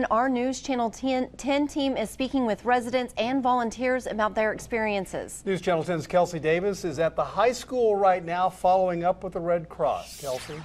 Our News Channel 10 team is speaking with residents and volunteers about their experiences. News Channel 10's Kelsey Davis is at the high school right now following up with the Red Cross. Kelsey.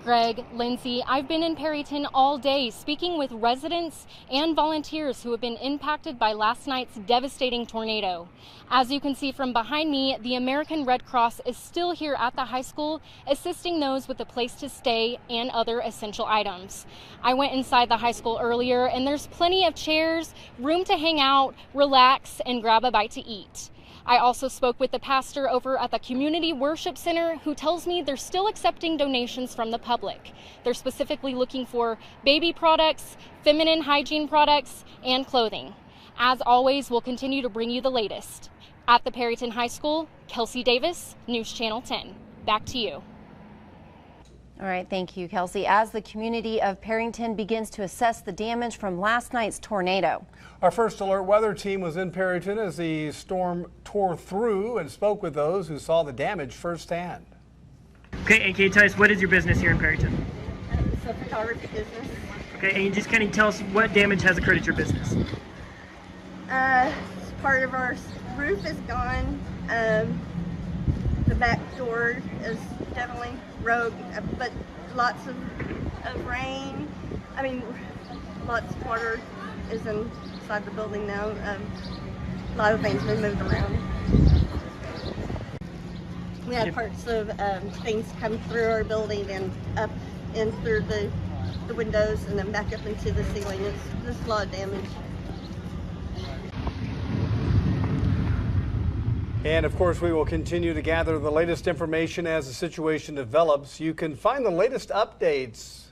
Greg, Lindsay, I've been in Perryton all day speaking with residents and volunteers who have been impacted by last night's devastating tornado. As you can see from behind me, the American Red Cross is still here at the high school, assisting those with a place to stay and other essential items. I went inside the high school earlier, and there's plenty of chairs, room to hang out, relax, and grab a bite to eat. I also spoke with the pastor over at the Community Worship Center, who tells me they're still accepting donations from the public. They're specifically looking for baby products, feminine hygiene products, and clothing. As always, we'll continue to bring you the latest. At the Perryton High School, Kelsey Davis, News Channel 10. Back to you. All right, thank you, Kelsey. As the community of Perryton begins to assess the damage from last night's tornado. Our first alert weather team was in Perryton as the storm tore through and spoke with those who saw the damage firsthand. Okay, and can you tell us what is your business here in Perryton? It's a photography business. Okay, and you just kind of tell us what damage has occurred at your business. Part of our roof is gone. The back door is definitely rogue, but lots of rain. I mean, lots of water is inside the building now. A lot of things been moved around. We had parts of things come through our building and up and through the windows and then back up into the ceiling. It's just a lot of damage. And of course, we will continue to gather the latest information as the situation develops. You can find the latest updates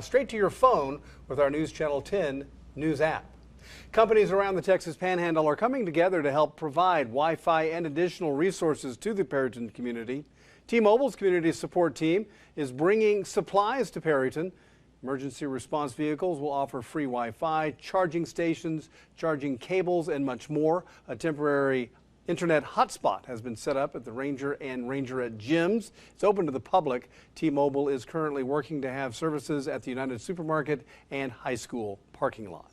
straight to your phone with our News Channel 10 news app. Companies around the Texas Panhandle are coming together to help provide Wi-Fi and additional resources to the Perryton community. T-Mobile's community support team is bringing supplies to Perryton. Emergency response vehicles will offer free Wi-Fi, charging stations, charging cables, and much more. A temporary internet hotspot has been set up at the Ranger and Rangerette gyms. It's open to the public. T-Mobile is currently working to have services at the United Supermarket and high school parking lot.